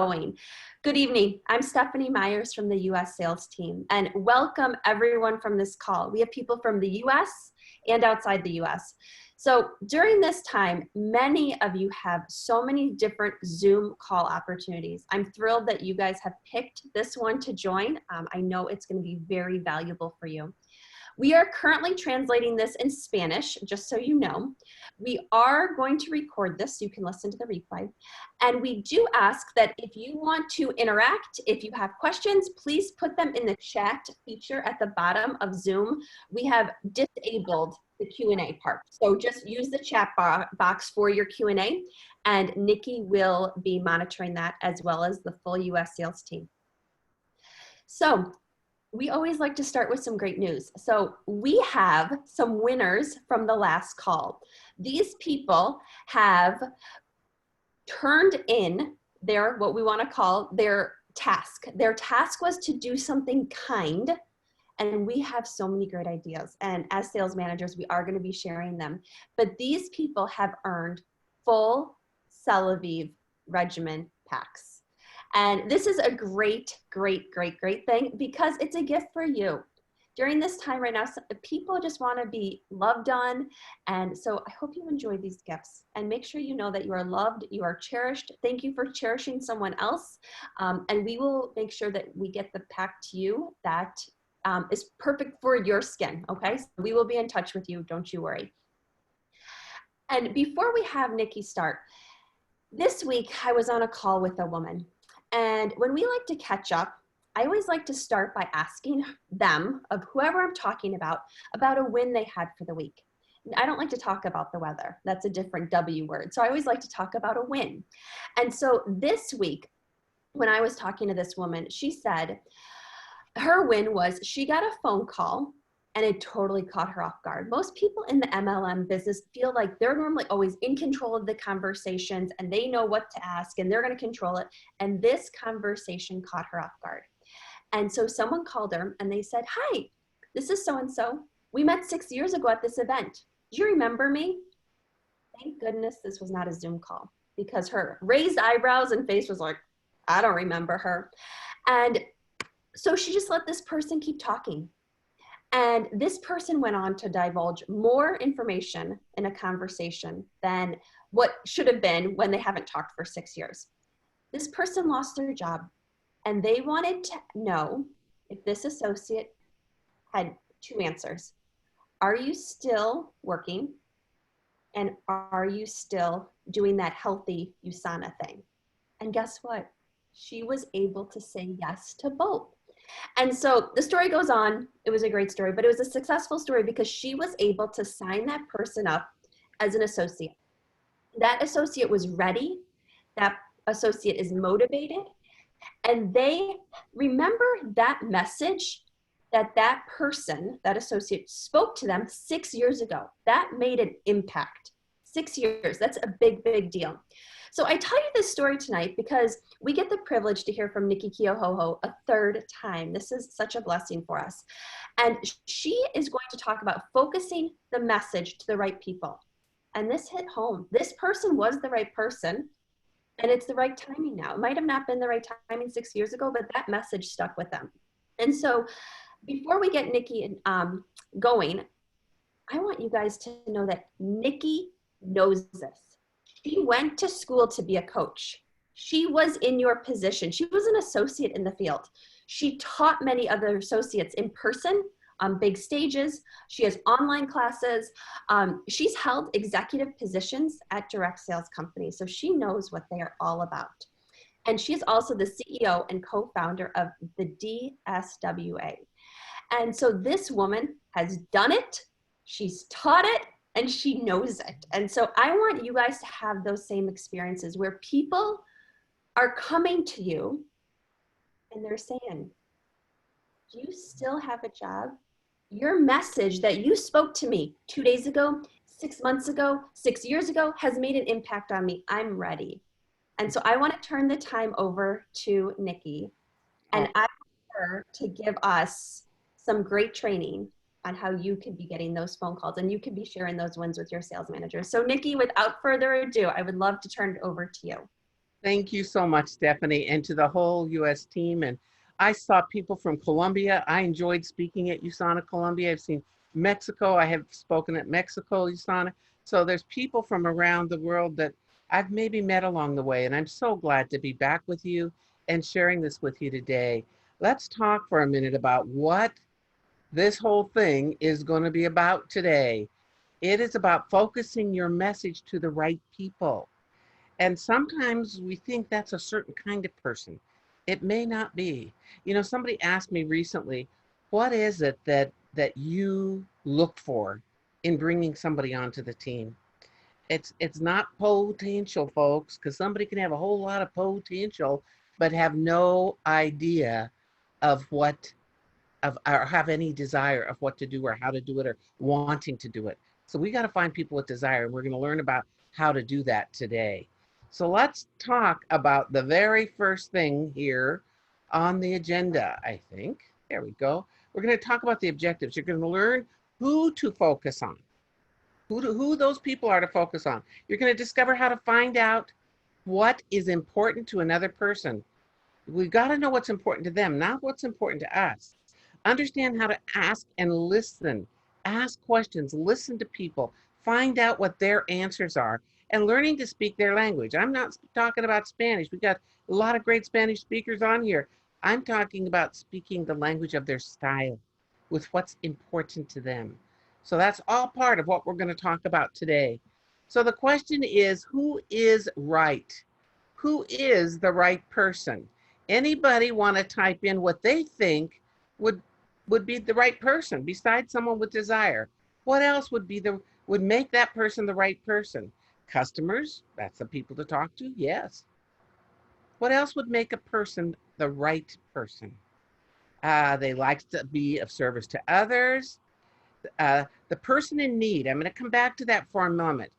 going. Good evening. I'm Stephanie Myers from the U.S. sales team, and welcome everyone from this call. We have people from the U.S. and outside the U.S. So during this time, many of you have so many different Zoom call opportunities. I'm thrilled that you guys have picked this one to join. I know it's going to be very valuable for you. We are currently translating this in Spanish, just so you know. We are going to record this so you can listen to the replay. And we do ask that if you want to interact, if you have questions, please put them in the chat feature at the bottom of Zoom. We have disabled the Q&A part. So just use the chat box for your Q&A, and Nicki will be monitoring that as well as the full US sales team. So we always like to start with some great news. So we have some winners from the last call. These people have turned in their, what we want to call their task. Their task was to do something kind, and we have so many great ideas. And as sales managers, we are going to be sharing them. But these people have earned full Tel Aviv regimen packs. And this is a great thing because it's a gift for you. During this time right now, people just want to be loved on. And so I hope you enjoy these gifts and make sure you know that you are loved, you are cherished. Thank you for cherishing someone else. And we will make sure that we get the pack to you that is perfect for your skin, okay? So we will be in touch with you, don't you worry. And before we have Nicki start, this week I was on a call with a woman. And when we like to catch up, I always like to start by asking them, of whoever I'm talking about a win they had for the week. I don't like to talk about the weather. That's a different W word. So I always like to talk about a win. And so this week, when I was talking to this woman, she said her win was she got a phone call and it totally caught her off guard. Most people in the MLM business feel like they're normally always in control of the conversations and they know what to ask and they're going to control it. And this conversation caught her off guard. And so someone called her and they said, "Hi, this is so-and-so. We met 6 years ago at this event. Do you remember me?" Thank goodness this was not a Zoom call, because her raised eyebrows and face was like, I don't remember her. And so she just let this person keep talking. And this person went on to divulge more information in a conversation than what should have been when they haven't talked for 6 years. This person lost their job, and they wanted to know if this associate had two answers. Are you still working? And are you still doing that healthy USANA thing? And guess what? She was able to say yes to both. And so the story goes on. It was a great story, but it was a successful story because she was able to sign that person up as an associate. That associate was ready. That associate is motivated. And they remember that message that person, that associate, spoke to them 6 years ago. That made an impact. 6 years, that's a big deal. So I tell you this story tonight because we get the privilege to hear from Nicki Keohohou a third time. This is such a blessing for us. And she is going to talk about focusing the message to the right people. And this hit home. This person was the right person, and it's the right timing now. It might have not been the right timing 6 years ago, but that message stuck with them. And so before we get Nicki going, I want you guys to know that Nicki knows this. She went to school to be a coach. She was in your position. She was an associate in the field. She taught many other associates in person on big stages. She has online classes. She's held executive positions at direct sales companies, so she knows what they are all about. And she's also the CEO and co-founder of the DSWA. And so this woman has done it. She's taught it. And she knows it. And so I want you guys to have those same experiences where people are coming to you and they're saying, do you still have a job? Your message that you spoke to me 2 days ago, 6 months ago, 6 years ago has made an impact on me. I'm ready. And so I want to turn the time over to Nicki, and I want her to give us some great training on how you could be getting those phone calls and you could be sharing those wins with your sales managers. So Nicki, without further ado, I would love to turn it over to you. Thank you so much, Stephanie, and to the whole U.S. team. And I saw people from Colombia. I enjoyed speaking at USANA Colombia. I've seen Mexico. I have spoken at Mexico USANA. So there's people from around the world that I've maybe met along the way. And I'm so glad to be back with you and sharing this with you today. Let's talk for a minute about what this whole thing is going to be about today. It is about focusing your message to the right people. And sometimes we think that's a certain kind of person. It may not be. Somebody asked me recently, what is it that you look for in bringing somebody onto the team? It's not potential, folks, because somebody can have a whole lot of potential, but have no idea of what of or have any desire of what to do or how to do it or wanting to do it. So we got to find people with desire, and we're going to learn about how to do that today. So let's talk about the very first thing here on the agenda, I think. There we go. We're going to talk about the objectives. You're going to learn who to focus on, who those people are to focus on. You're going to discover how to find out what is important to another person. We've got to know what's important to them, not what's important to us. Understand how to ask and listen. Ask questions, listen to people, find out what their answers are, and learning to speak their language. I'm not talking about Spanish. We've got a lot of great Spanish speakers on here. I'm talking about speaking the language of their style with what's important to them. So that's all part of what we're going to talk about today. So the question is, who is right? Who is the right person? Anybody want to type in what they think would would be the right person besides someone with desire? What else would make that person the right person? Customers, that's the people to talk to. Yes. What else would make a person the right person? They like to be of service to others. The person in need. I'm going to come back to that for a moment.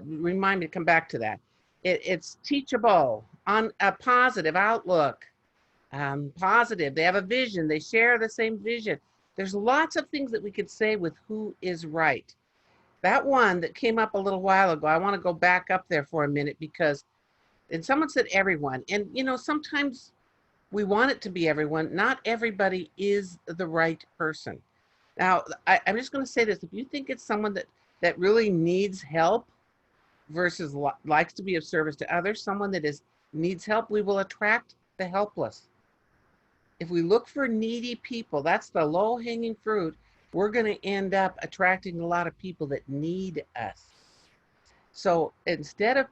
Remind me to come back to that. It's teachable, on a positive outlook, positive. They have a vision. They share the same vision. There's lots of things that we could say with who is right. That one that came up a little while ago, I want to go back up there for a minute because, and someone said everyone. And, sometimes we want it to be everyone. Not everybody is the right person. Now, I'm just going to say this. If you think it's someone that really needs help versus likes to be of service to others, someone that needs help, we will attract the helpless. If we look for needy people, that's the low-hanging fruit. We're going to end up attracting a lot of people that need us. So instead of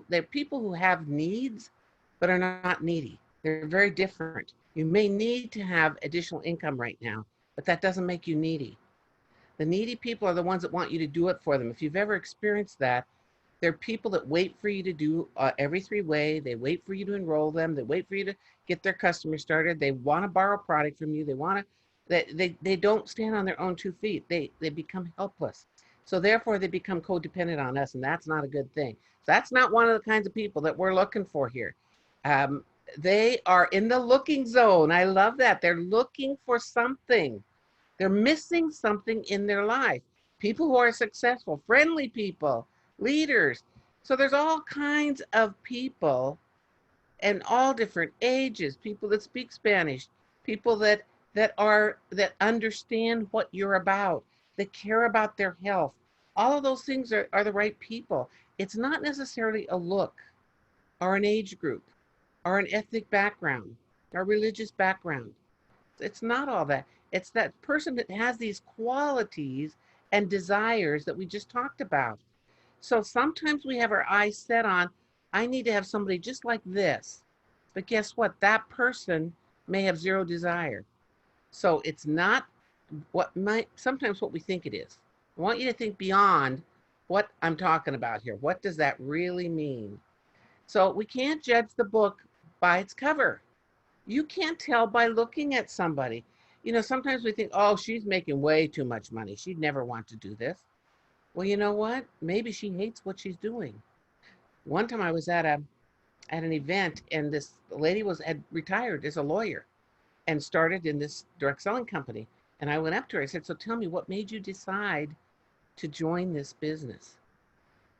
they're people who have needs, but are not needy. They're very different. You may need to have additional income right now, but that doesn't make you needy. The needy people are the ones that want you to do it for them. If you've ever experienced that, there are people that wait for you to do every three-way. They wait for you to enroll them. They wait for you to get their customers started. They want to borrow product from you. They don't stand on their own 2 feet. They become helpless. So therefore, they become codependent on us, and that's not a good thing. That's not one of the kinds of people that we're looking for here. Um, they are in the looking zone. I love that. They're looking for something. They're missing something in their life. People who are successful, friendly people, leaders. So there's all kinds of people and all different ages, people that speak Spanish, people that understand what you're about, that care about their health. All of those things are the right people. It's not necessarily a look or an age group or an ethnic background or religious background. It's not all that. It's that person that has these qualities and desires that we just talked about. So sometimes we have our eyes set on, I need to have somebody just like this. But guess what? That person may have zero desire. So it's not sometimes what we think it is. I want you to think beyond what I'm talking about here. What does that really mean? So we can't judge the book by its cover. You can't tell by looking at somebody. Sometimes we think, oh, she's making way too much money. She'd never want to do this. Well, you know what? Maybe she hates what she's doing. One time I was at an event, and this lady had retired as a lawyer and started in this direct selling company. And I went up to her. I said, "So tell me, what made you decide to join this business?"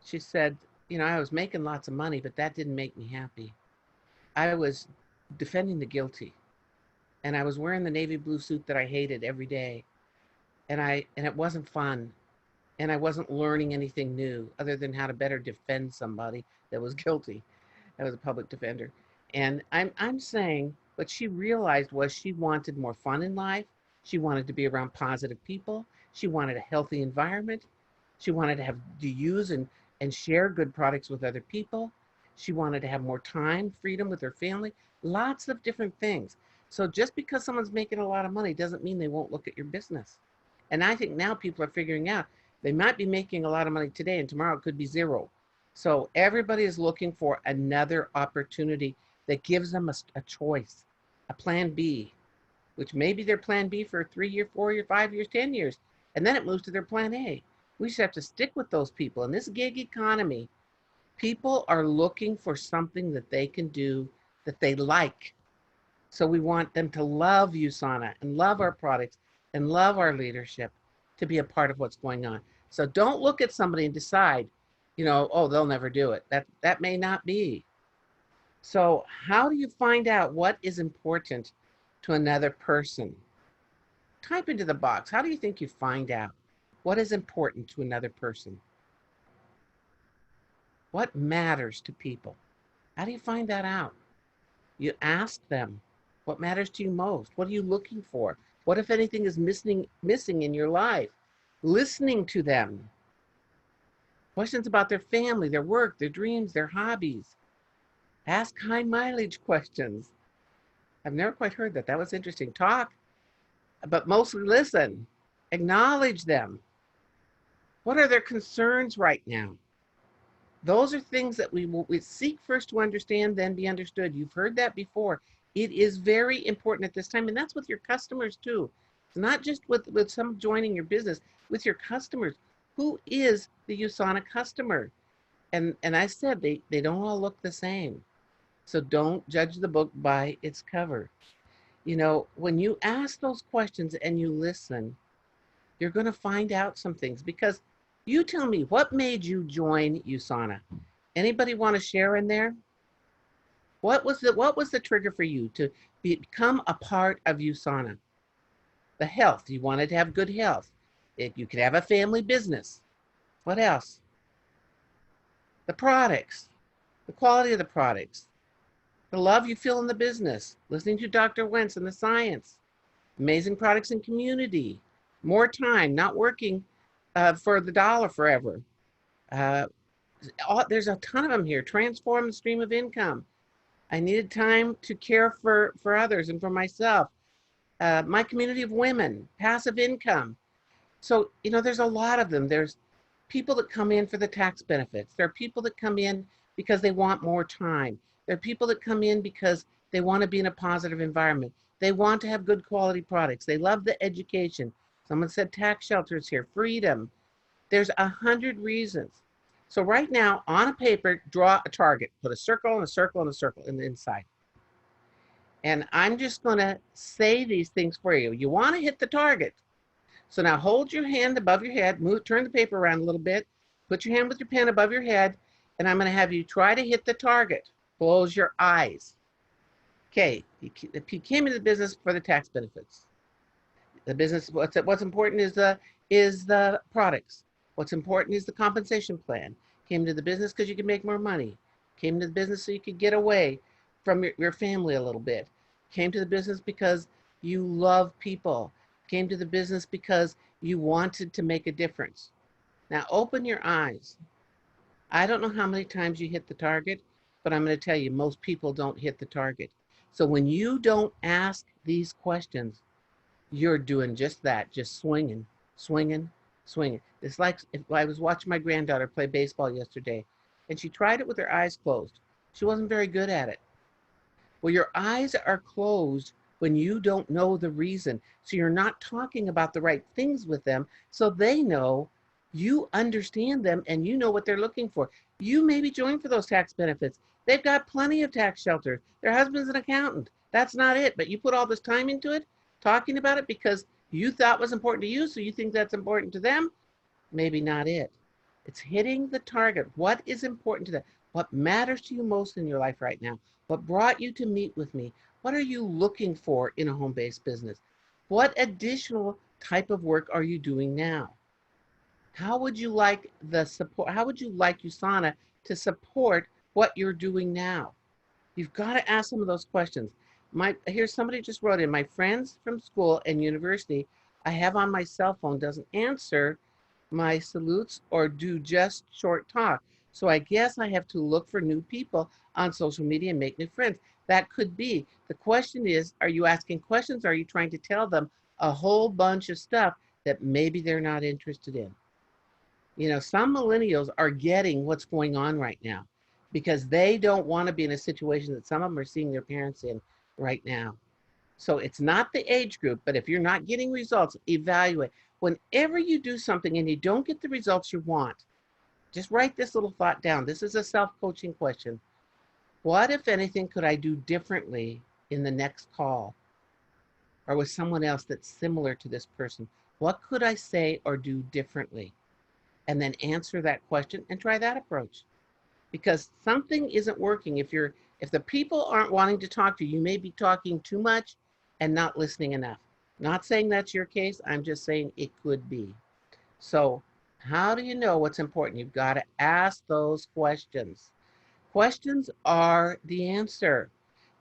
She said, I was making lots of money, but that didn't make me happy. I was defending the guilty, and I was wearing the navy blue suit that I hated every day, and it wasn't fun, and I wasn't learning anything new other than how to better defend somebody that was guilty. I was a public defender. And I'm saying what she realized was she wanted more fun in life. She wanted to be around positive people. She wanted a healthy environment. She wanted to use and share good products with other people. She wanted to have more time, freedom with her family, lots of different things. So just because someone's making a lot of money doesn't mean they won't look at your business. And I think now people are figuring out they might be making a lot of money today and tomorrow it could be zero. So everybody is looking for another opportunity that gives them a choice, a plan B, which may be their plan B for 3 year, 4 year, 5 years, 10 years. And then it moves to their plan A. We just have to stick with those people. In this gig economy, people are looking for something that they can do that they like. So we want them to love USANA and love our products and love our leadership to be a part of what's going on. So don't look at somebody and decide, oh, they'll never do it. That may not be. So how do you find out what is important to another person? Type into the box. How do you think you find out what is important to another person? What matters to people? How do you find that out? You ask them, what matters to you most? What are you looking for? What, if anything, is missing in your life? Listening to them. Questions about their family, their work, their dreams, their hobbies. Ask high mileage questions. I've never quite heard that. That was interesting. Talk, but mostly listen. Acknowledge them. What are their concerns right now? Those are things that we seek first to understand, then be understood. You've heard that before. It is very important at this time, and that's with your customers too. It's not just with some joining your business, with your customers. Who is the USANA customer? And I said they don't all look the same. So don't judge the book by its cover. When you ask those questions and you listen, you're going to find out some things, because you tell me, what made you join USANA? Anybody want to share in there? What was the trigger for you to become a part of USANA? The health. You wanted to have good health. You could have a family business. What else? The products, the quality of the products, the love you feel in the business, listening to Dr. Wentz and the science, amazing products and community, more time, not working for the dollar forever. There's a ton of them here. Transform the stream of income. I needed time to care for others and for myself. My community of women, passive income. So, there's a lot of them. There's people that come in for the tax benefits. There are people that come in because they want more time. There are people that come in because they want to be in a positive environment. They want to have good quality products. They love the education. Someone said tax shelters here, freedom. There's 100 reasons. So right now, on a paper, draw a target. Put a circle and a circle and a circle in the inside. And I'm just going to say these things for you. You want to hit the target. So now hold your hand above your head, turn the paper around a little bit, put your hand with your pen above your head, and I'm going to have you try to hit the target. Close your eyes. Okay, you came into the business for the tax benefits. The business, what's important is the products. What's important is the compensation plan. Came to the business because you could make more money. Came to the business so you could get away from your family a little bit. Came to the business because you love people. Came to the business because you wanted to make a difference. Now open your eyes. I don't know how many times you hit the target, but I'm going to tell you, most people don't hit the target. So when you don't ask these questions, you're doing just that, just swinging, swinging, swinging. It's like if I was watching my granddaughter play baseball yesterday, and she tried it with her eyes closed. She wasn't very good at it. Well, your eyes are closed when you don't know the reason. So you're not talking about the right things with them, so they know you understand them and you know what they're looking for. You may be joining for those tax benefits. They've got plenty of tax shelters. Their husband's an accountant. That's not it. But you put all this time into it, talking about it because you thought was important to you, so you think that's important to them. Maybe not it. It's hitting the target. What is important to that? What matters to you most in your life right now? What brought you to meet with me? What are you looking for in a home-based business? What additional type of work are you doing now? How would you like the support? How would you like USANA to support what you're doing now? You've got to ask some of those questions. Here's somebody just wrote in, my friends from school and university I have on my cell phone doesn't answer my salutes or do just short talk. So I guess I have to look for new people on social media and make new friends. That could be. The question is, are you asking questions? Or are you trying to tell them a whole bunch of stuff that maybe they're not interested in? You know, some millennials are getting what's going on right now because they don't want to be in a situation that some of them are seeing their parents in right now. So it's not the age group, but if you're not getting results, evaluate. Whenever you do something and you don't get the results you want, just write this little thought down. This is a self-coaching question. What, if anything, could I do differently in the next call or with someone else that's similar to this person? What could I say or do differently? And then answer that question and try that approach. Because something isn't working. If the people aren't wanting to talk to you, you may be talking too much and not listening enough. Not saying that's your case, I'm just saying it could be. So how do you know what's important? You've got to ask those questions. Questions are the answer.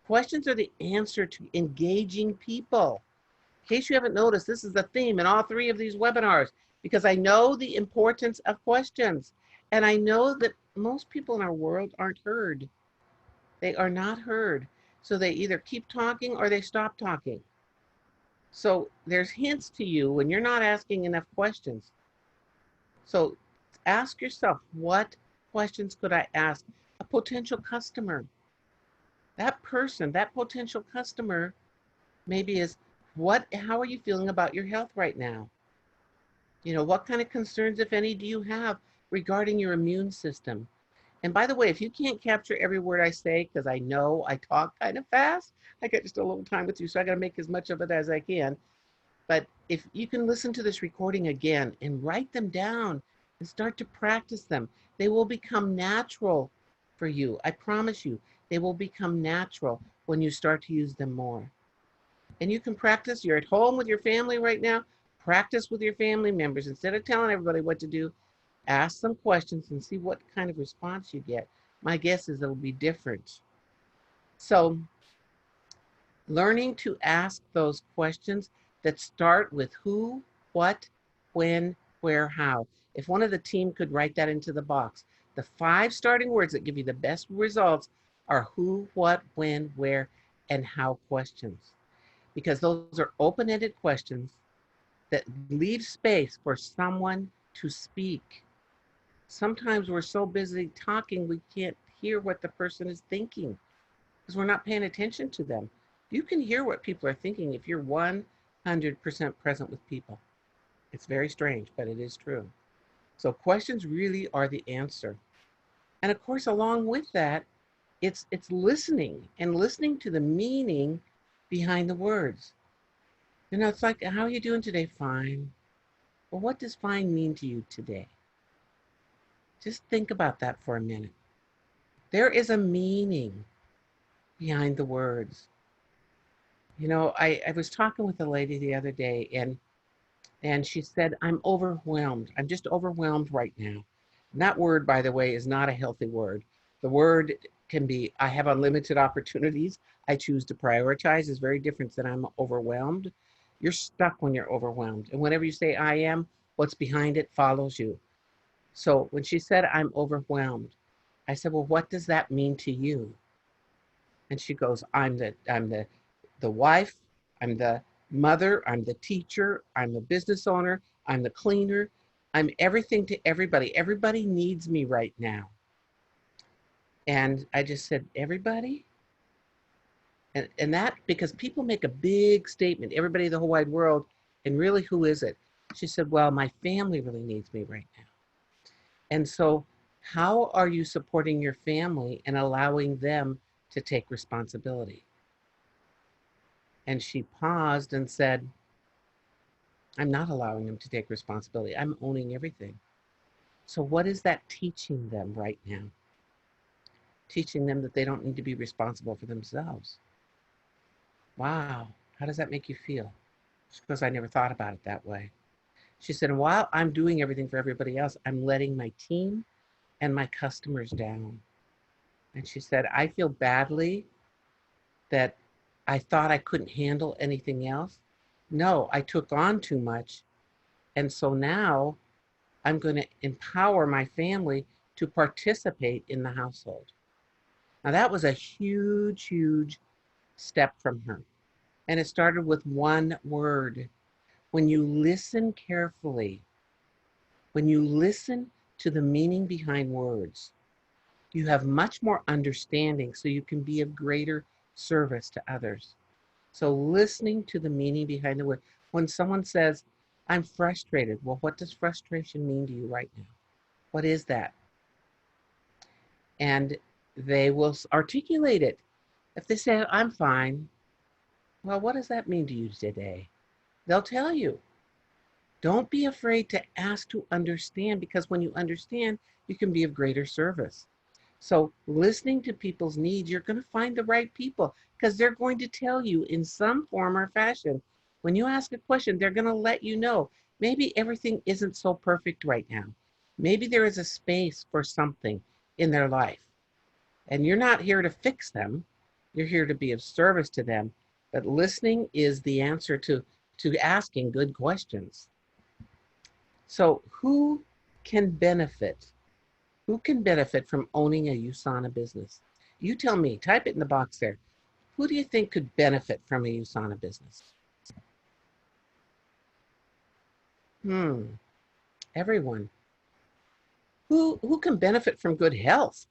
Questions are the answer to engaging people. In case you haven't noticed, this is the theme in all three of these webinars because I know the importance of questions. And I know that most people in our world aren't heard. They are not heard. So they either keep talking or they stop talking. So there's hints to you when you're not asking enough questions. So ask yourself, what questions could I ask a potential customer? That person, that potential customer maybe is, how are you feeling about your health right now? You know, what kind of concerns, if any, do you have regarding your immune system? And by the way, if you can't capture every word I say, because I know I talk kind of fast, I got just a little time with you, so I got to make as much of it as I can. But if you can listen to this recording again and write them down and start to practice them, they will become natural for you. I promise you, they will become natural when you start to use them more. And you can practice. You're at home with your family right now. Practice with your family members. Instead of telling everybody what to do, ask some questions and see what kind of response you get. My guess is it'll be different. So learning to ask those questions that start with who, what, when, where, how. If one of the team could write that into the box, the 5 starting words that give you the best results are who, what, when, where, and how questions. Because those are open-ended questions that leave space for someone to speak. Sometimes we're so busy talking, we can't hear what the person is thinking because we're not paying attention to them. You can hear what people are thinking if you're 100% present with people. It's very strange, but it is true. So questions really are the answer. And of course, along with that, it's listening and listening to the meaning behind the words. You know, it's like, how are you doing today? Fine. Well, what does fine mean to you today? Just think about that for a minute. There is a meaning behind the words. You know, I was talking with a lady the other day and she said, I'm overwhelmed. I'm just overwhelmed right now. And that word, by the way, is not a healthy word. The word can be, I have unlimited opportunities. I choose to prioritize is very different than I'm overwhelmed. You're stuck when you're overwhelmed. And whenever you say I am, what's behind it follows you. So when she said, I'm overwhelmed, I said, well, what does that mean to you? And she goes, I'm the wife, I'm the mother, I'm the teacher, I'm the business owner, I'm the cleaner, I'm everything to everybody. Everybody needs me right now. And I just said, everybody? And that, because people make a big statement, everybody in the whole wide world, and really, who is it? She said, well, my family really needs me right now. And so how are you supporting your family and allowing them to take responsibility? And she paused and said, I'm not allowing them to take responsibility. I'm owning everything. So what is that teaching them right now? Teaching them that they don't need to be responsible for themselves. Wow, how does that make you feel? She goes, I never thought about it that way. She said, while I'm doing everything for everybody else, I'm letting my team and my customers down. And she said, I feel badly that I thought I couldn't handle anything else. No, I took on too much. And so now I'm going to empower my family to participate in the household. Now, that was a huge, huge step from her. And it started with one word. When you listen carefully, when you listen to the meaning behind words, you have much more understanding so you can be of greater service to others. So listening to the meaning behind the word. When someone says, I'm frustrated, well, what does frustration mean to you right now? What is that? And they will articulate it. If they say, I'm fine, well, what does that mean to you today? They'll tell you. Don't be afraid to ask to understand, because when you understand, you can be of greater service. So listening to people's needs, you're going to find the right people because they're going to tell you in some form or fashion. When you ask a question, they're going to let you know maybe everything isn't so perfect right now. Maybe there is a space for something in their life. And you're not here to fix them. You're here to be of service to them. But listening is the answer to asking good questions. So who can benefit? Who can benefit from owning a USANA business? You tell me, type it in the box there. Who do you think could benefit from a USANA business? Everyone. Who can benefit from good health?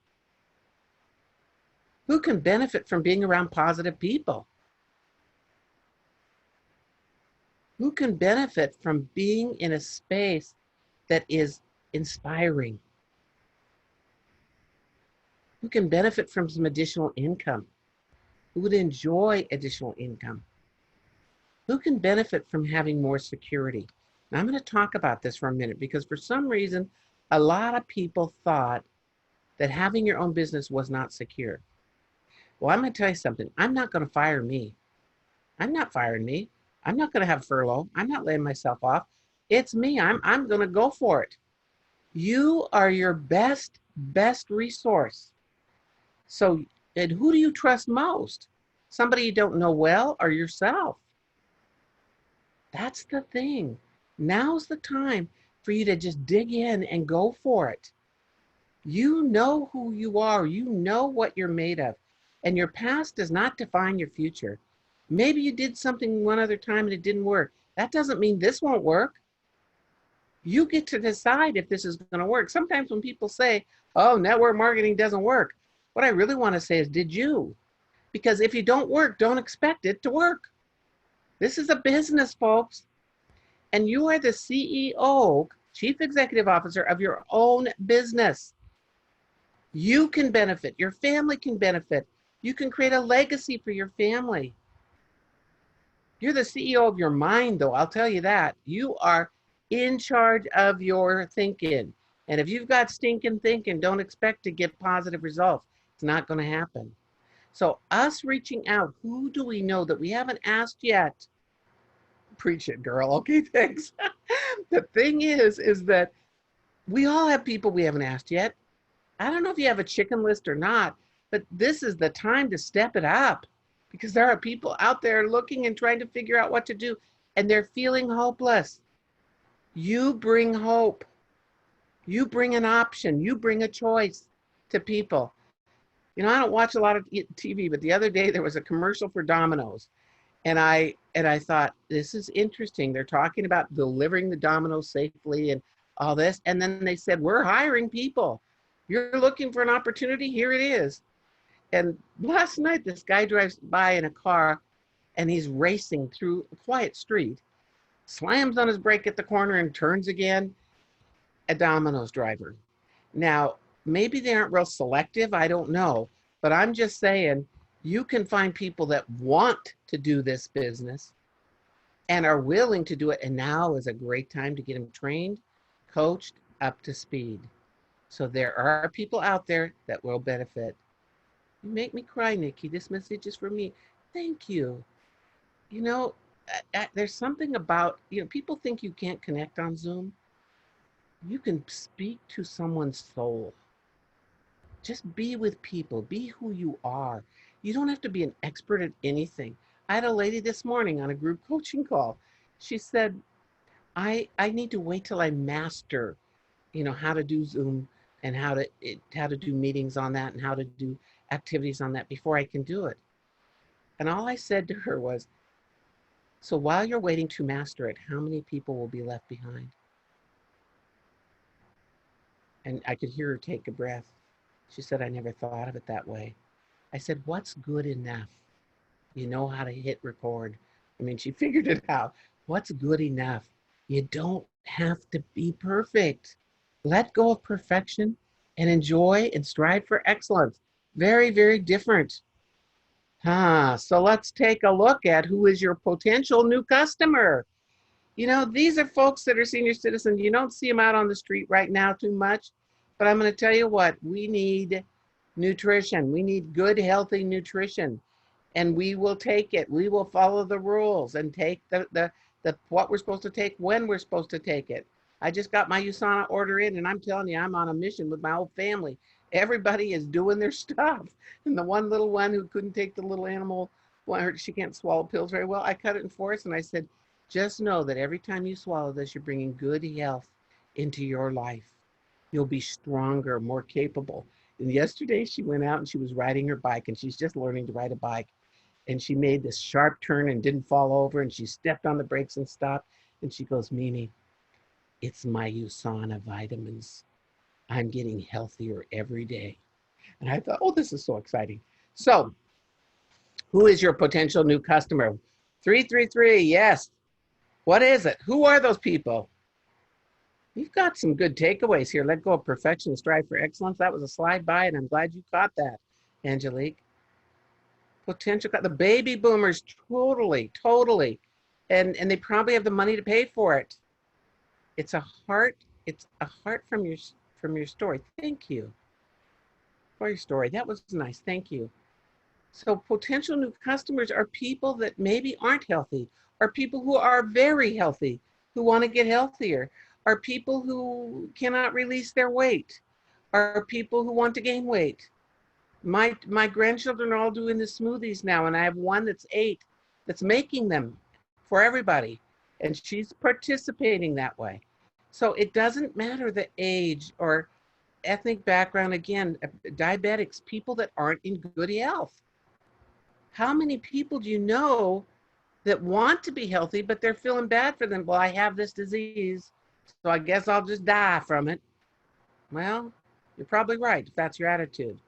Who can benefit from being around positive people? Who can benefit from being in a space that is inspiring? Who can benefit from some additional income? Who would enjoy additional income? Who can benefit from having more security? Now, I'm going to talk about this for a minute because for some reason, a lot of people thought that having your own business was not secure. Well, I'm going to tell you something. I'm not going to fire me. I'm not firing me. I'm not going to have furlough. I'm not laying myself off. It's me. I'm going to go for it. You are your best resource. So, and who do you trust most? Somebody you don't know well or yourself? That's the thing. Now's the time for you to just dig in and go for it. You know who you are. You know what you're made of. And your past does not define your future. Maybe you did something one other time and it didn't work. That doesn't mean this won't work. You get to decide if this is going to work. Sometimes when people say, oh, network marketing doesn't work, what I really want to say is, did you? Because if you don't work, don't expect it to work. This is a business, folks. And you are the CEO, Chief Executive Officer of your own business. You can benefit. Your family can benefit. You can create a legacy for your family. You're the CEO of your mind, though. I'll tell you that. You are in charge of your thinking. And if you've got stinking thinking, don't expect to get positive results. It's not going to happen. So us reaching out, who do we know that we haven't asked yet? Preach it, girl. Okay, thanks. The thing is that we all have people we haven't asked yet. I don't know if you have a chicken list or not, but this is the time to step it up because there are people out there looking and trying to figure out what to do, and they're feeling hopeless. You bring hope. You bring an option. You bring a choice to people. You know, I don't watch a lot of TV, but the other day there was a commercial for Domino's. And I thought, this is interesting. They're talking about delivering the Domino's safely and all this. And then they said, we're hiring people. You're looking for an opportunity? Here it is. And last night, this guy drives by in a car and he's racing through a quiet street, slams on his brake at the corner and turns again. A Domino's driver. Now, maybe they aren't real selective. I don't know. But I'm just saying, you can find people that want to do this business and are willing to do it. And now is a great time to get them trained, coached, up to speed. So there are people out there that will benefit. You make me cry, Nikki. This message is for me. Thank you. You know, there's something about, people think you can't connect on Zoom. You can speak to someone's soul. Just be with people, be who you are. You don't have to be an expert at anything. I had a lady this morning on a group coaching call. She said, I need to wait till I master, how to do Zoom and how to do meetings on that and how to do activities on that before I can do it. And all I said to her was, so while you're waiting to master it, how many people will be left behind? And I could hear her take a breath. She said, I never thought of it that way. I said, what's good enough? You know how to hit record. I mean, she figured it out. What's good enough? You don't have to be perfect. Let go of perfection and enjoy and strive for excellence. Very, very different. So let's take a look at who is your potential new customer. These are folks that are senior citizens. You don't see them out on the street right now too much, but I'm going to tell you what, we need nutrition. We need good, healthy nutrition, and we will take it. We will follow the rules and take the what we're supposed to take when we're supposed to take it. I just got my USANA order in, and I'm telling you, I'm on a mission with my whole family. Everybody is doing their stuff. And the one little one who couldn't take the little animal, she can't swallow pills very well, I cut it in four, and I said, just know that every time you swallow this, you're bringing good health into your life. You'll be stronger, more capable. And yesterday she went out and she was riding her bike, and she's just learning to ride a bike. And she made this sharp turn and didn't fall over, and she stepped on the brakes and stopped. And she goes, Mimi, it's my USANA vitamins. I'm getting healthier every day. And I thought, oh, this is so exciting. So who is your potential new customer? 333, yes. What is it? Who are those people? You've got some good takeaways here. Let go of perfection, strive for excellence. That was a slide by, and I'm glad you caught that, Angelique. Potential, the baby boomers, totally. And they probably have the money to pay for it. It's a heart from your story. Thank you for your story. That was nice. Thank you. So potential new customers are people that maybe aren't healthy, are people who are very healthy, who want to get healthier, are people who cannot release their weight, are people who want to gain weight. My grandchildren are all doing the smoothies now, and I have one that's 8 that's making them for everybody, and she's participating that way. So it doesn't matter the age or ethnic background. Again, diabetics, people that aren't in good health. How many people do you know that want to be healthy, but they're feeling bad for them? Well, I have this disease, so I guess I'll just die from it. Well, you're probably right if that's your attitude.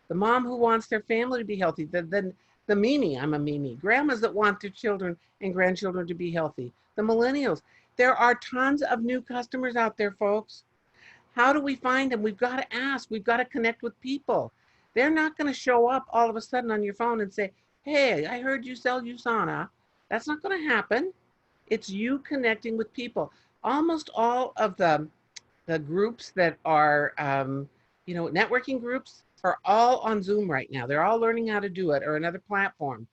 The mom who wants their family to be healthy, the Mimi, I'm a Mimi, grandmas that want their children and grandchildren to be healthy, the millennials. There are tons of new customers out there, folks. How do we find them? We've got to ask. We've got to connect with people. They're not going to show up all of a sudden on your phone and say, hey, I heard you sell USANA. That's not going to happen. It's you connecting with people. Almost all of the groups that are, networking groups are all on Zoom right now. They're all learning how to do it, or another platform.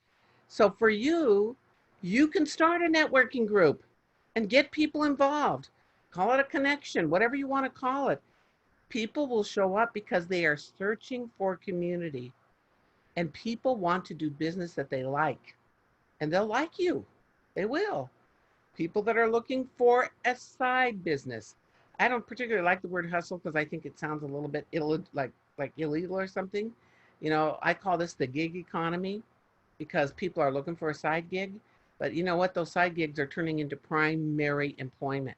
So for you, you can start a networking group and get people involved. Call it a connection, whatever you want to call it. People will show up because they are searching for community, and people want to do business that they like, and they'll like you. They will. People that are looking for a side business. I don't particularly like the word hustle because I think it sounds a little bit like illegal or something. I call this the gig economy because people are looking for a side gig. But you know what? Those side gigs are turning into primary employment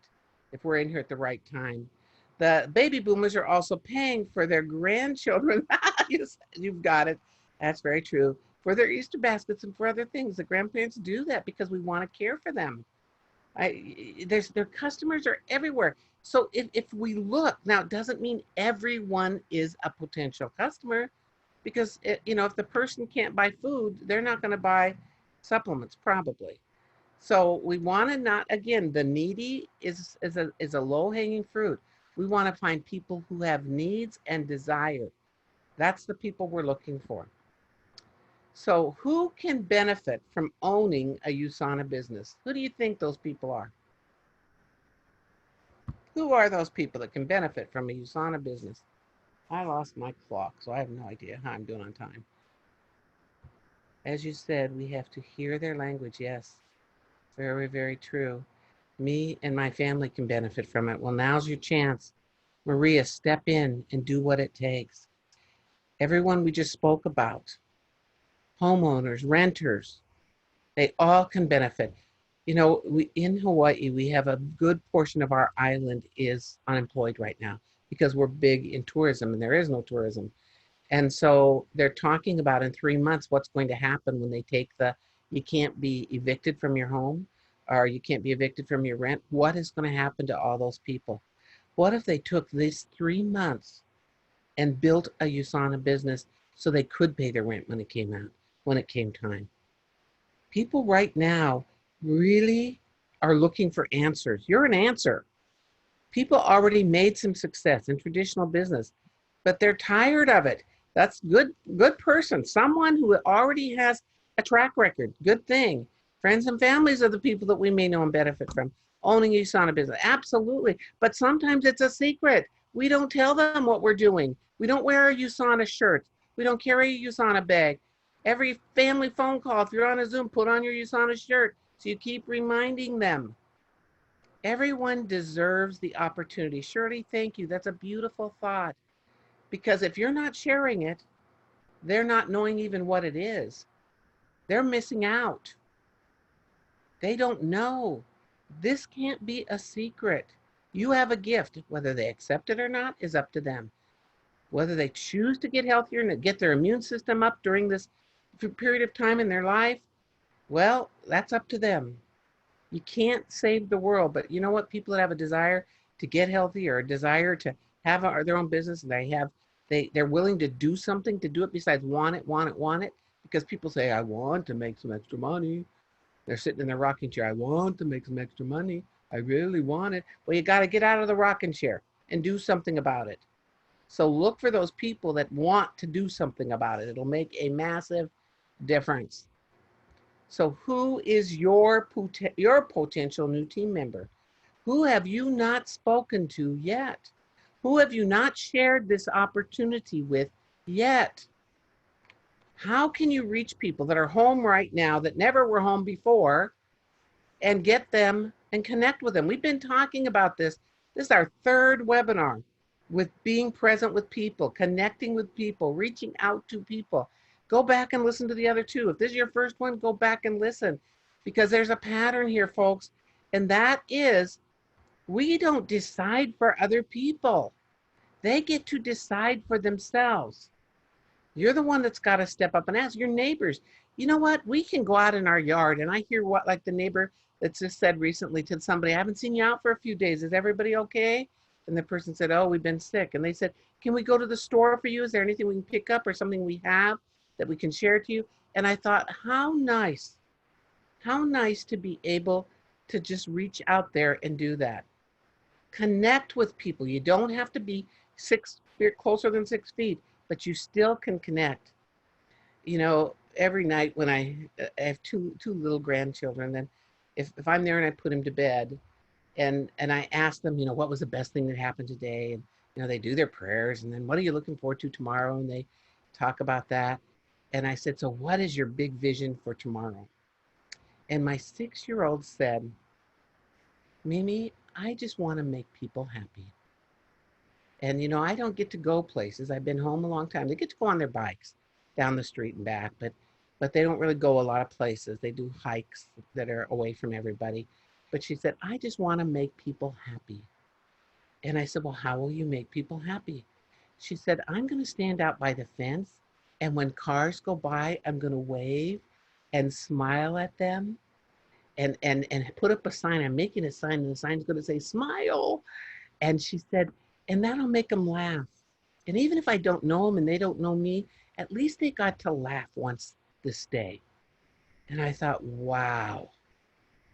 if we're in here at the right time. The baby boomers are also paying for their grandchildren. You've got it. That's very true. For their Easter baskets and for other things. The grandparents do that because we want to care for them. Their customers are everywhere. So if we look, now it doesn't mean everyone is a potential customer, because if the person can't buy food, they're not going to buy supplements probably. So we want to not, again, the needy is a low hanging fruit. We want to find people who have needs and desire. That's the people we're looking for. So who can benefit from owning a USANA business? Who do you think those people are? Who are those people that can benefit from a USANA business? I lost my clock, so I have no idea how I'm doing on time. As you said, we have to hear their language. Yes, very, very true. Me and my family can benefit from it. Well, now's your chance. Maria, step in and do what it takes. Everyone we just spoke about, homeowners, renters, they all can benefit. You know, in Hawaii, we have a good portion of our island is unemployed right now because we're big in tourism and there is no tourism. And so they're talking about in 3 months what's going to happen when they take you can't be evicted from your home or you can't be evicted from your rent. What is going to happen to all those people? What if they took these 3 months and built a USANA business so they could pay their rent when it came time? People right now really are looking for answers. You're an answer. People already made some success in traditional business, but they're tired of it. That's good person. Someone who already has a track record. Good thing. Friends and families are the people that we may know and benefit from owning a USANA business. Absolutely. But sometimes it's a secret. We don't tell them what we're doing. We don't wear a USANA shirt. We don't carry a USANA bag. Every family phone call, if you're on a Zoom, put on your USANA shirt so you keep reminding them. Everyone deserves the opportunity. Shirley, thank you. That's a beautiful thought. Because if you're not sharing it, they're not knowing even what it is. They're missing out. They don't know. This can't be a secret. You have a gift. Whether they accept it or not is up to them. Whether they choose to get healthier and get their immune system up during this period of time in their life, well, that's up to them. You can't save the world, but you know what? People that have a desire to get healthy or a desire to have their own business, and they're willing to do something to do it besides want it, because people say, I want to make some extra money. They're sitting in their rocking chair. I want to make some extra money. I really want it. Well, you got to get out of the rocking chair and do something about it. So look for those people that want to do something about it. It'll make a massive difference. So who is your potential new team member? Who have you not spoken to yet? Who have you not shared this opportunity with yet? How can you reach people that are home right now that never were home before and get them and connect with them? We've been talking about this. This is our third webinar with being present with people, connecting with people, reaching out to people. Go back and listen to the other two. If this is your first one, go back and listen, because there's a pattern here, folks. And that is, we don't decide for other people. They get to decide for themselves. You're the one that's got to step up and ask your neighbors. You know what? We can go out in our yard, and I hear what, like the neighbor that just said recently to somebody, I haven't seen you out for a few days. Is everybody okay? And the person said, oh, we've been sick. And they said, can we go to the store for you? Is there anything we can pick up or something we have that we can share to you? And I thought, how nice to be able to just reach out there and do that. Connect with people. You don't have to be closer than 6 feet, but you still can connect. You know, every night when I have two little grandchildren, then if I'm there and I put them to bed, and I ask them, you know, what was the best thing that happened today? And, you know, they do their prayers, and then what are you looking forward to tomorrow? And they talk about that. And I said, so what is your big vision for tomorrow? And my 6-year-old said, Mimi, I just want to make people happy. And, you know, I don't get to go places. I've been home a long time. They get to go on their bikes down the street and back, but they don't really go a lot of places. They do hikes that are away from everybody. But she said, I just want to make people happy. And I said, well, how will you make people happy? She said, I'm going to stand out by the fence. And when cars go by, I'm going to wave and smile at them and put up a sign. I'm making a sign, and the sign's going to say, smile. And she said, and that'll make them laugh. And even if I don't know them and they don't know me, at least they got to laugh once this day. And I thought, wow,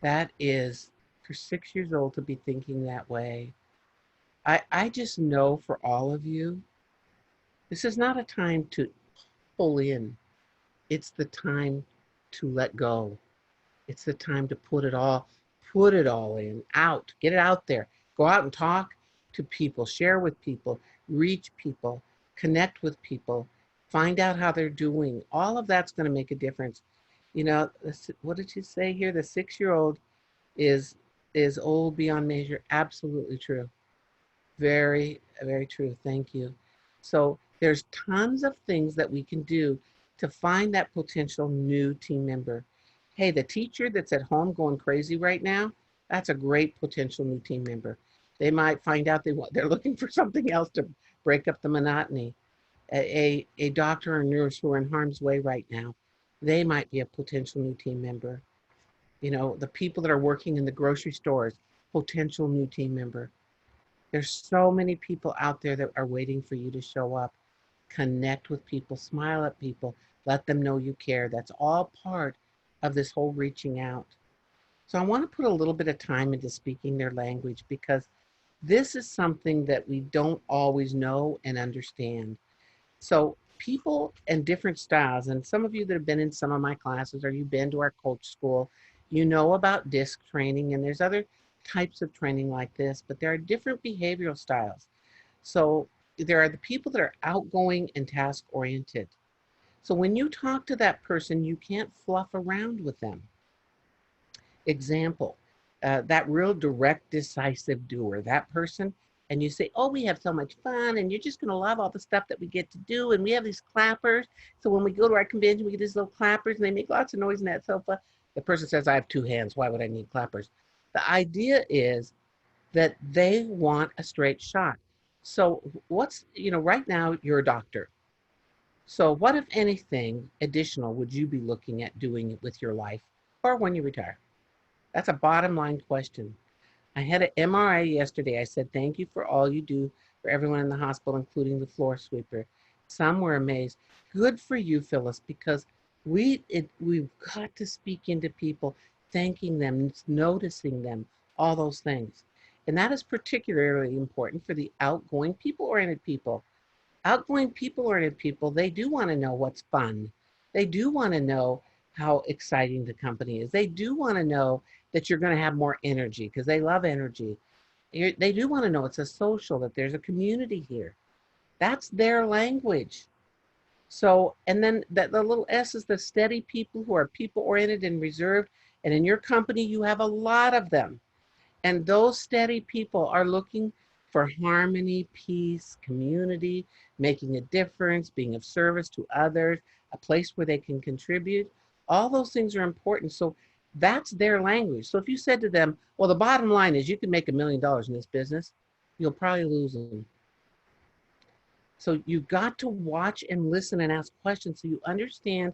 that is for 6 years old to be thinking that way. I just know for all of you, this is not a time to pull in. It's the time to let go. It's the time to put it all in, out, get it out there. Go out and talk to people, share with people, reach people, connect with people, find out how they're doing. All of that's going to make a difference. You know, what did you say here? The 6-year-old is is old beyond measure. Absolutely true. Very, very true. Thank you. So there's tons of things that we can do to find that potential new team member. Hey, the teacher that's at home going crazy right now, that's a great potential new team member. They might find out they're looking for something else to break up the monotony. A doctor or nurse who are in harm's way right now, they might be a potential new team member. You know, the people that are working in the grocery stores, potential new team member. There's so many people out there that are waiting for you to show up. Connect with people, smile at people, let them know you care. That's all part of this whole reaching out. So I want to put a little bit of time into speaking their language because this is something that we don't always know and understand. So people and different styles, and some of you that have been in some of my classes or you've been to our coach school, you know about disc training, and there's other types of training like this, but there are different behavioral styles. So there are the people that are outgoing and task oriented. So when you talk to that person, you can't fluff around with them. Example, that real direct, decisive doer, that person, and you say, oh, we have so much fun, and you're just going to love all the stuff that we get to do, and we have these clappers. So when we go to our convention, we get these little clappers, and they make lots of noise in that sofa. The person says, I have 2 hands. Why would I need clappers? The idea is that they want a straight shot. So right now you're a doctor. So what, if anything, additional would you be looking at doing with your life or when you retire? That's a bottom line question. I had an MRI yesterday. I said, thank you for all you do for everyone in the hospital, including the floor sweeper. Some were amazed. Good for you, Phyllis, because we've got to speak into people, thanking them, noticing them, all those things. And that is particularly important for the outgoing, people-oriented people. Outgoing, people-oriented people, they do want to know what's fun. They do want to know how exciting the company is. They do want to know that you're going to have more energy because they love energy. They do want to know it's a social, that there's a community here. That's their language. So, and then the little S is the steady people who are people-oriented and reserved. And in your company, you have a lot of them. And those steady people are looking for harmony, peace, community, making a difference, being of service to others, a place where they can contribute. All those things are important. So that's their language. So if you said to them, well, the bottom line is you can make $1 million in this business, you'll probably lose them. So you've got to watch and listen and ask questions so you understand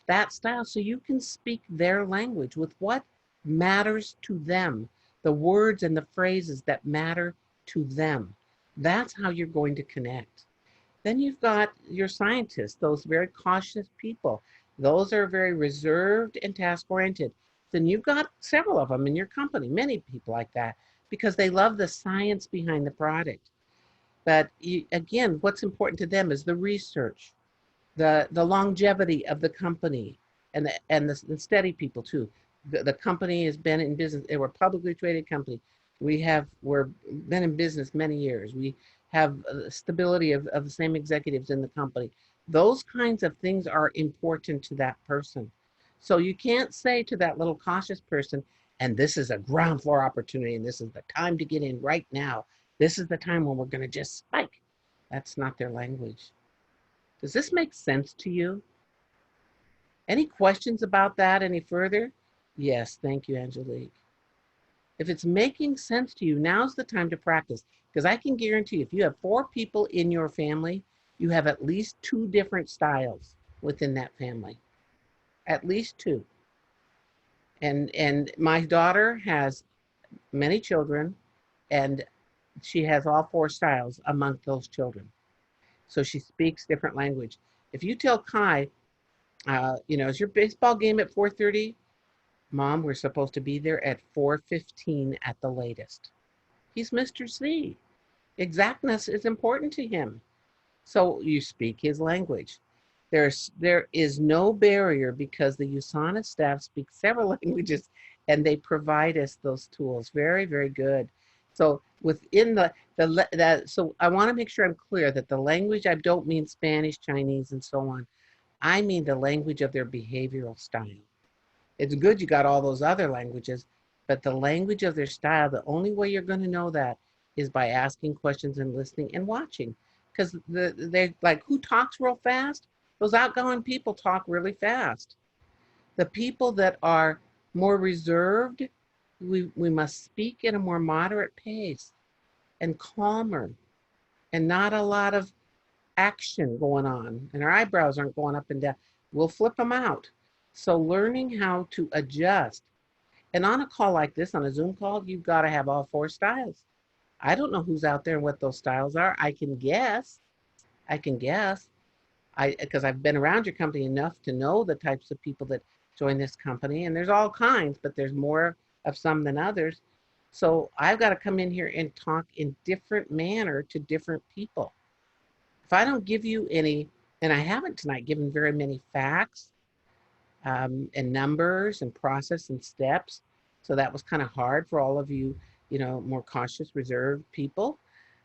that style so you can speak their language with what matters to them, the words and the phrases that matter to them. That's how you're going to connect. Then you've got your scientists, those very cautious people. Those are very reserved and task oriented. Then you've got several of them in your company, many people like that, because they love the science behind the product. But again, what's important to them is the research, the longevity of the company, and the steady people too. The company has been in business. We're a publicly traded company. We're been in business many years. We have stability of the same executives in the company. Those kinds of things are important to that person. So you can't say to that little cautious person, and this is a ground floor opportunity, and this is the time to get in right now. This is the time when we're going to just spike. That's not their language. Does this make sense to you? Any questions about that any further? Yes, thank you, Angelique. If it's making sense to you, now's the time to practice. Because I can guarantee you, if you have 4 people in your family, you have at least 2 different styles within that family. At least 2. And my daughter has many children, and she has all 4 styles among those children. So she speaks different language. If you tell Kai, is your baseball game at 4:30? Mom, we're supposed to be there at 4:15 at the latest. He's Mr. C. Exactness is important to him. So you speak his language. There is no barrier because the USANA staff speaks several languages and they provide us those tools. Very, very good. So within that, so I want to make sure I'm clear that the language, I don't mean Spanish, Chinese, and so on. I mean the language of their behavioral style. It's good you got all those other languages, but the language of their style, the only way you're going to know that is by asking questions and listening and watching. Because they like, who talks real fast? Those outgoing people talk really fast. The people that are more reserved, we must speak at a more moderate pace and calmer and not a lot of action going on. And our eyebrows aren't going up and down. We'll flip them out. So learning how to adjust. And on a call like this, on a Zoom call, you've got to have all four styles. I don't know who's out there and what those styles are. I can guess. I can guess. Because I've been around your company enough to know the types of people that join this company, and there's all kinds, but there's more of some than others. So I've got to come in here and talk in different manner to different people. If I don't give you any, and I haven't tonight given very many facts and numbers and process and steps, so that was kind of hard for all of you, more cautious, reserved people.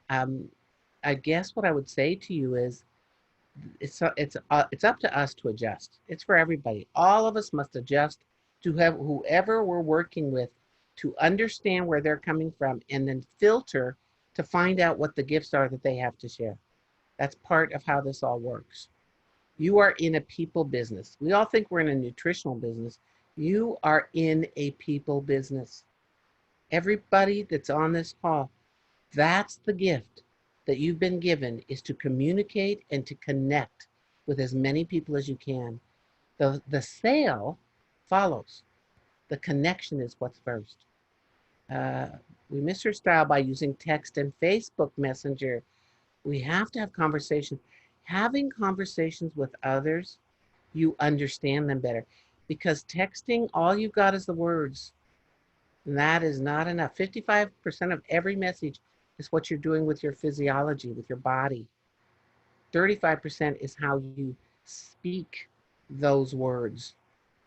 Um, I guess what I would say to you is it's up to us to adjust. It's for everybody. All of us must adjust to have whoever we're working with to understand where they're coming from and then filter to find out what the gifts are that they have to share. That's part of how this all works. You are in a people business. We all think we're in a nutritional business. You are in a people business. Everybody that's on this call, that's the gift that you've been given, is to communicate and to connect with as many people as you can. The sale follows. The connection is what's first. Uh, we miss our style by using text and Facebook Messenger. We have to have conversations. Having conversations with others, you understand them better. Because texting, all you've got is the words. And that is not enough. 55% of every message is what you're doing with your physiology, with your body. 35% is how you speak those words.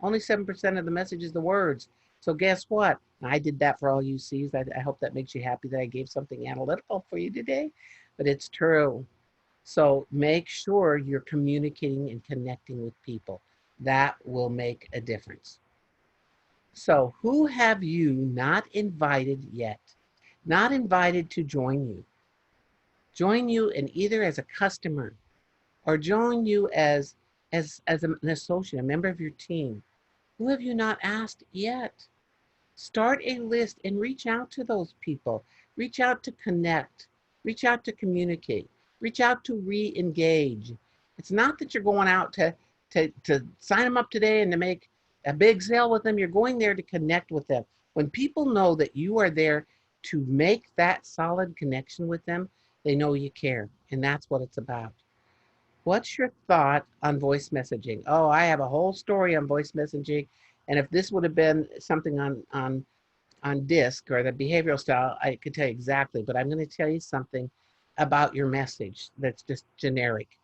Only 7% of the message is the words. So guess what? I did that for all you C's. I hope that makes you happy that I gave something analytical for you today, but it's true. So make sure you're communicating and connecting with people. That will make a difference. So who have you not invited yet? Not invited to join you? Join you in either as a customer or join you as an associate, a member of your team. Who have you not asked yet? Start a list and reach out to those people. Reach out to connect. Reach out to communicate. Reach out to re-engage. It's not that you're going out to sign them up today and to make a big sale with them. You're going there to connect with them. When people know that you are there to make that solid connection with them, they know you care. And that's what it's about. What's your thought on voice messaging? Oh, I have a whole story on voice messaging. And if this would have been something on DISC or the behavioral style, I could tell you exactly. But I'm going to tell you something about your message that's just generic.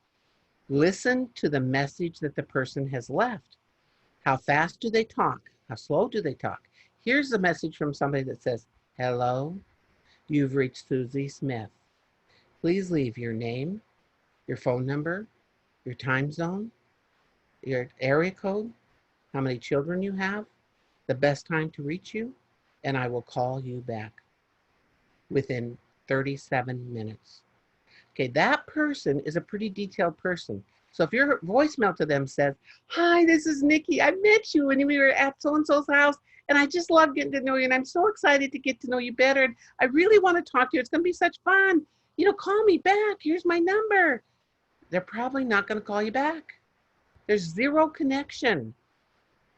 Listen to the message that the person has left. How fast do they talk? How slow do they talk? Here's a message from somebody that says, "Hello, you've reached Susie Smith. Please leave your name, your phone number, your time zone, your area code, how many children you have, the best time to reach you, and I will call you back within 37 minutes." Okay, that person is a pretty detailed person. So if your voicemail to them says, "Hi, this is Nikki. I met you when we were at so-and-so's house, and I just love getting to know you, and I'm so excited to get to know you better, and I really want to talk to you. It's going to be such fun. Call me back. Here's my number." They're probably not going to call you back. There's zero connection.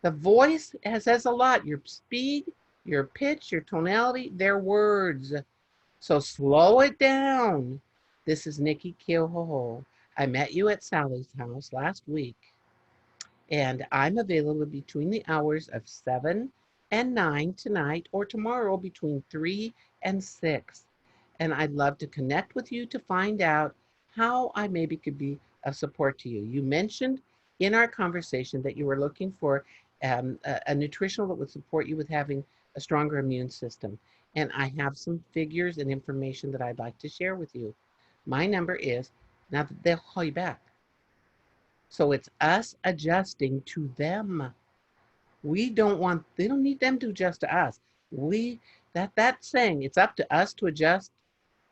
The voice says a lot. Your speed, your pitch, your tonality, their words. So slow it down. This is Nicki Keohohou. I met you at Sally's house last week, and I'm available between the hours of 7 and 9 tonight or tomorrow between 3 and 6. and I'd love to connect with you to find out how I maybe could be of support to you. You mentioned in our conversation that you were looking for a nutritional that would support you with having a stronger immune system. And I have some figures and information that I'd like to share with you. My number is, now they'll call you back. So it's us adjusting to them. They don't need them to adjust to us. That saying, it's up to us to adjust.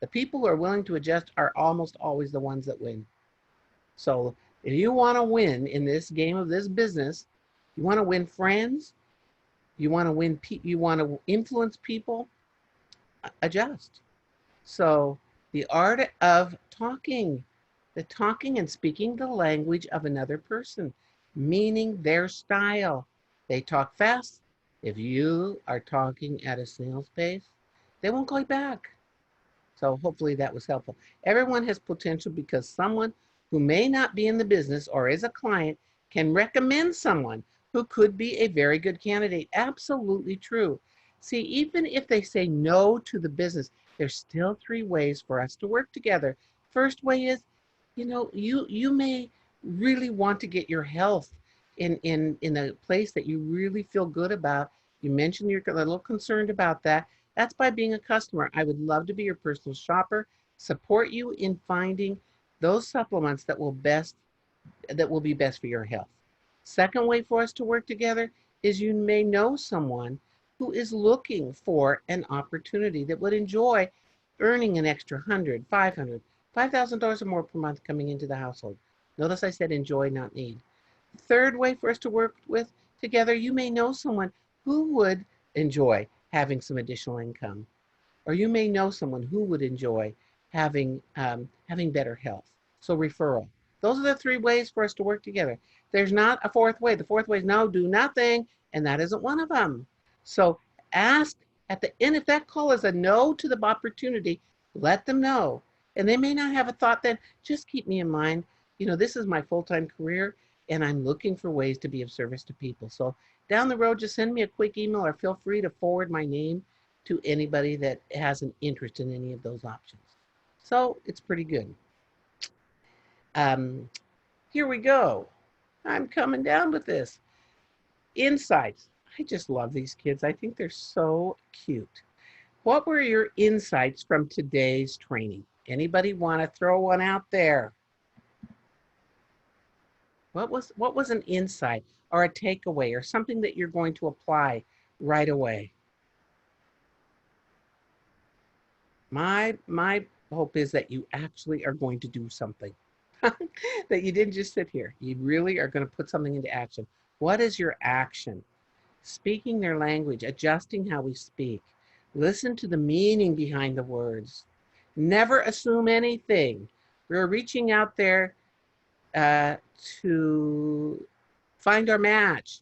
The people who are willing to adjust are almost always the ones that win. So if you want to win in this game of this business, you want to win friends, you want to influence people, adjust. So the art of talking, the talking and speaking the language of another person, meaning their style. They talk fast. If you are talking at a snail's pace, they won't call you back. So hopefully that was helpful. Everyone has potential because someone who may not be in the business or is a client can recommend someone who could be a very good candidate. Absolutely true. See, even if they say no to the business, there's still three ways for us to work together. First way is, you may really want to get your health in a place that you really feel good about. You mentioned you're a little concerned about that. That's by being a customer. I would love to be your personal shopper, support you in finding those supplements that will be best for your health. Second way for us to work together is you may know someone who is looking for an opportunity that would enjoy earning an extra 100, 500, $5,000 or more per month coming into the household. Notice I said enjoy, not need. Third way for us to work with together, you may know someone who would enjoy having some additional income, or you may know someone who would enjoy having better health. So referral. Those are the three ways for us to work together. There's not a fourth way. The fourth way is no, do nothing, and that isn't one of them. So ask at the end if that call is a no to the opportunity, let them know. And they may not have a thought then, just keep me in mind. This is my full-time career, and I'm looking for ways to be of service to people. So down the road, just send me a quick email or feel free to forward my name to anybody that has an interest in any of those options. So it's pretty good. Um, Here we go. I'm coming down with this. Insights. I just love these kids. I think they're so cute. What were your insights from today's training? Anybody want to throw one out there? What was an insight or a takeaway or something that you're going to apply right away? My hope is that you actually are going to do something. That you didn't just sit here. You really are going to put something into action. What is your action? Speaking their language, adjusting how we speak. Listen to the meaning behind the words. Never assume anything. We're reaching out there to find our match.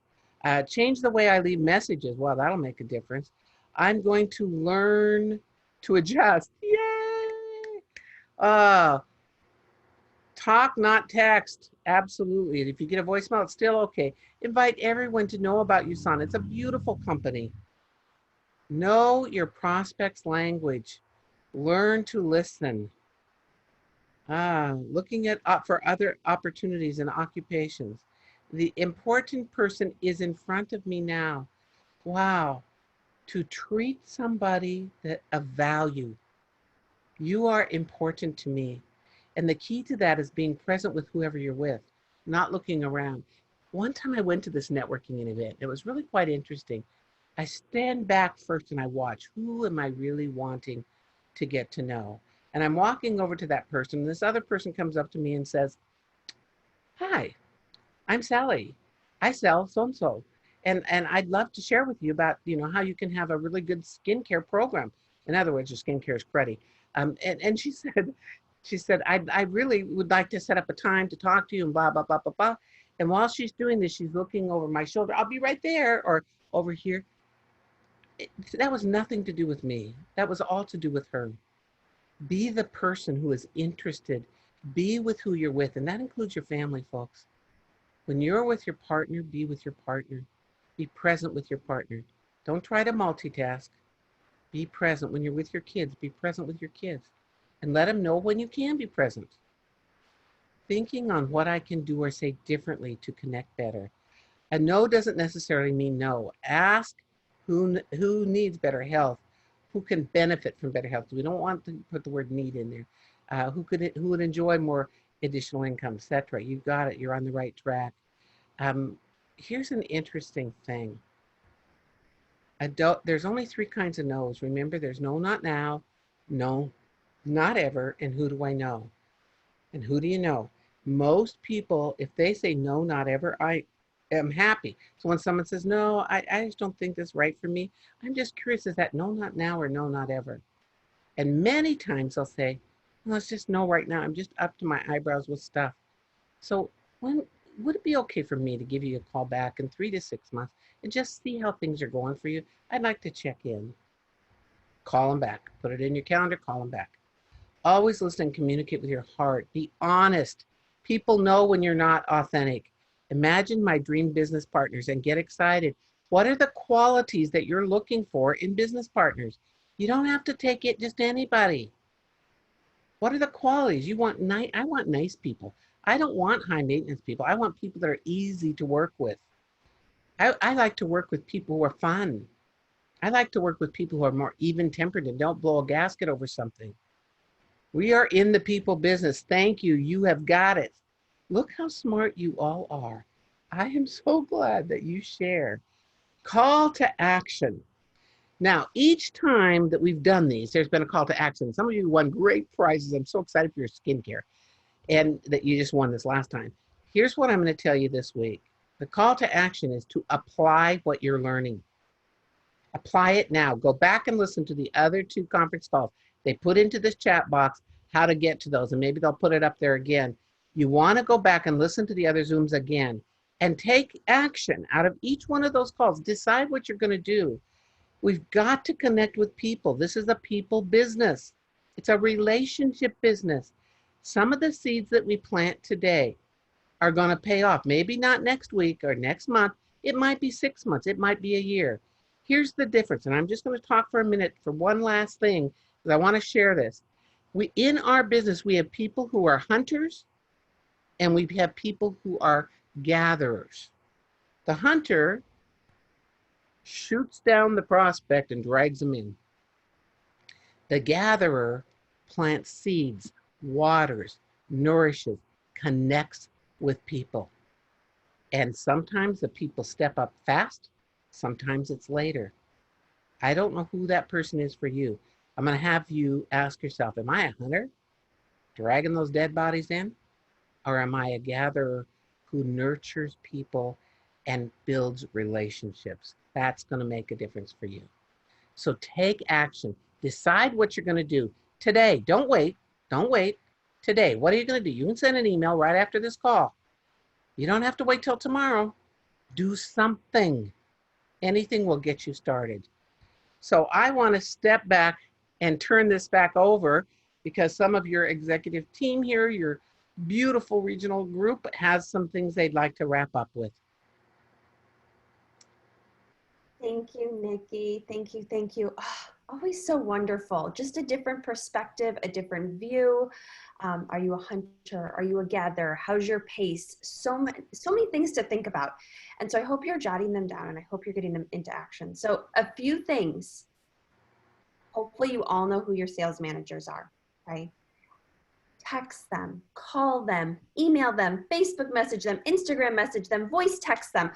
Change the way I leave messages. Well, that'll make a difference. I'm going to learn to adjust. Yay! Talk, not text. Absolutely. And if you get a voicemail, it's still okay. Invite everyone to know about USANA. It's a beautiful company. Know your prospect's language. Learn to listen. Looking at for other opportunities and occupations. The important person is in front of me now. Wow. To treat somebody of value. You are important to me. And the key to that is being present with whoever you're with, not looking around. One time I went to this networking event. It was really quite interesting. I stand back first and I watch, who am I really wanting to get to know? And I'm walking over to that person. And this other person comes up to me and says, hi, I'm Sally. I sell so-and-so. And I'd love to share with you about, how you can have a really good skincare program. In other words, your skincare is cruddy. And she said, I really would like to set up a time to talk to you and blah, blah, blah, blah, blah. And while she's doing this, she's looking over my shoulder. I'll be right there or over here. That was nothing to do with me. That was all to do with her. Be the person who is interested. Be with who you're with. And that includes your family, folks. When you're with your partner, be with your partner. Be present with your partner. Don't try to multitask. Be present. When you're with your kids, be present with your kids. And let them know when you can be present. Thinking on what I can do or say differently to connect better. A no doesn't necessarily mean no. Ask who needs better health, who can benefit from better health. We don't want to put the word need in there. Who would enjoy more additional income, etc. You got it. You're on the right track. Um, Here's an interesting thing. There's only three kinds of no's. Remember, there's no, not now, no, not ever, and who do I know? And who do you know? Most people, if they say no, not ever, I am happy. So when someone says, no, I just don't think this is right for me, I'm just curious, is that no, not now or no, not ever? And many times they'll say, well, it's just no right now. I'm just up to my eyebrows with stuff. So when would it be okay for me to give you a call back in 3 to 6 months and just see how things are going for you? I'd like to check in. Call them back. Put it in your calendar, call them back. Always listen and communicate with your heart. Be honest. People know when you're not authentic. Imagine my dream business partners and get excited. What are the qualities that you're looking for in business partners? You don't have to take it just anybody. What are the qualities? You want nice, I want nice people. I don't want high maintenance people. I want people that are easy to work with. I like to work with people who are fun. I like to work with people who are more even tempered and don't blow a gasket over something. We are in the people business. Thank you. You have got it. Look how smart you all are. I am so glad that you share. Call to action. Now, each time that we've done these, there's been a call to action. Some of you won great prizes. I'm so excited for your skincare and that you just won this last time. Here's what I'm going to tell you this week. The call to action is to apply what you're learning. Apply it now. Go back and listen to the other two conference calls. They put into this chat box how to get to those, and maybe they'll put it up there again. You want to go back and listen to the other Zooms again and take action out of each one of those calls. Decide what you're going to do. We've got to connect with people. This is a people business. It's a relationship business. Some of the seeds that we plant today are going to pay off. Maybe not next week or next month. It might be 6 months. It might be a year. Here's the difference. And I'm just going to talk for a minute for one last thing because I want to share this. In our business, we have people who are hunters and we have people who are gatherers. The hunter shoots down the prospect and drags them in. The gatherer plants seeds, waters, nourishes, connects with people. And sometimes the people step up fast, sometimes it's later. I don't know who that person is for you. I'm going to have you ask yourself, am I a hunter dragging those dead bodies in? Or am I a gatherer who nurtures people and builds relationships? That's going to make a difference for you. So take action. Decide what you're going to do today. Don't wait. Don't wait. Today, what are you going to do? You can send an email right after this call. You don't have to wait till tomorrow. Do something. Anything will get you started. So I want to step back and turn this back over because some of your executive team here, your beautiful regional group, has some things they'd like to wrap up with. Thank you, Nikki. Thank you. Thank you. Oh, always so wonderful. Just a different perspective, a different view. Are you a hunter? Are you a gatherer? How's your pace? So many things to think about. And so I hope you're jotting them down and I hope you're getting them into action. So a few things. Hopefully you all know who your sales managers are, right? Text them, call them, email them, Facebook message them, Instagram message them, voice text them.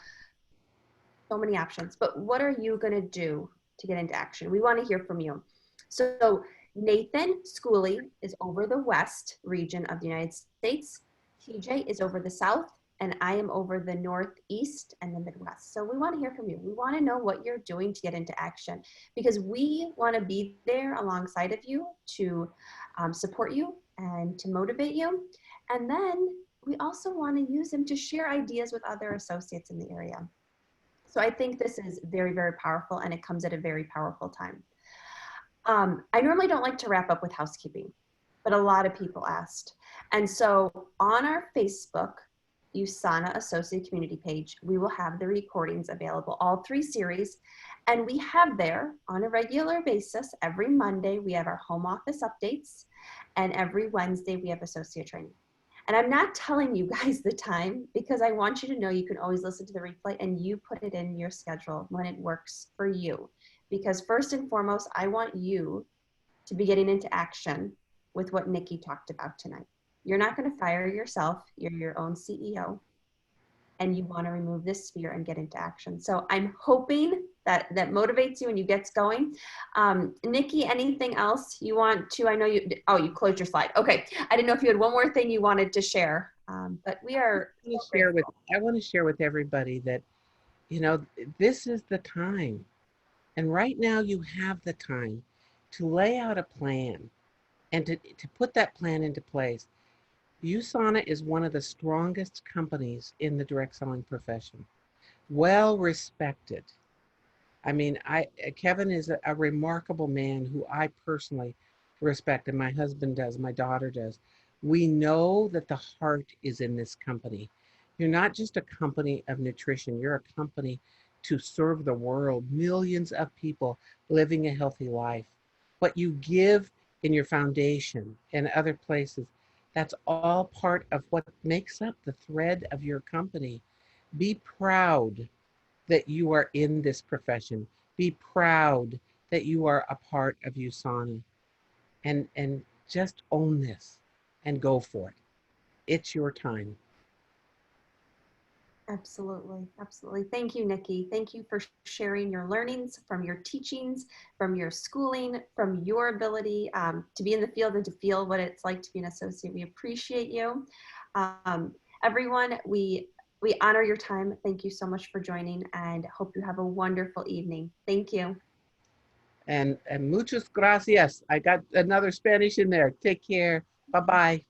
So many options, but what are you going to do to get into action? We want to hear from you. So Nathan Schooley is over the West region of the United States. TJ is over the South, and I am over the Northeast and the Midwest. So we want to hear from you. We want to know what you're doing to get into action because we want to be there alongside of you to support you and to motivate you. And then we also want to use them to share ideas with other associates in the area. So I think this is very, very powerful and it comes at a very powerful time. I normally don't like to wrap up with housekeeping, but a lot of people asked. And so on our Facebook, USANA Associate Community page, we will have the recordings available, all 3 series. And we have there on a regular basis, every Monday, we have our home office updates, and every Wednesday, we have associate training. And I'm not telling you guys the time because I want you to know you can always listen to the replay and you put it in your schedule when it works for you. Because first and foremost, I want you to be getting into action with what Nicki talked about tonight. You're not going to fire yourself. You're your own CEO, and you want to remove this fear and get into action. So I'm hoping that motivates you and you gets going. Nicki, anything else you want to? I know you. Oh, you closed your slide. Okay, I didn't know if you had one more thing you wanted to share. But we are. I want to share with everybody that, you know, this is the time. And right now you have the time to lay out a plan and to put that plan into place. USANA is one of the strongest companies in the direct selling profession. Well respected. I mean, Kevin is a remarkable man who I personally respect, and my husband does, my daughter does. We know that the heart is in this company. You're not just a company of nutrition, you're a company to serve the world, millions of people living a healthy life. What you give in your foundation and other places, that's all part of what makes up the thread of your company. Be proud that you are in this profession. Be proud that you are a part of USANA, and just own this and go for it. It's your time. Absolutely. Absolutely. Thank you, Nicki. Thank you for sharing your learnings from your teachings, from your schooling, from your ability to be in the field and to feel what it's like to be an associate. We appreciate you. Everyone, we honor your time. Thank you so much for joining and hope you have a wonderful evening. Thank you. And muchas gracias. I got another Spanish in there. Take care. Bye-bye.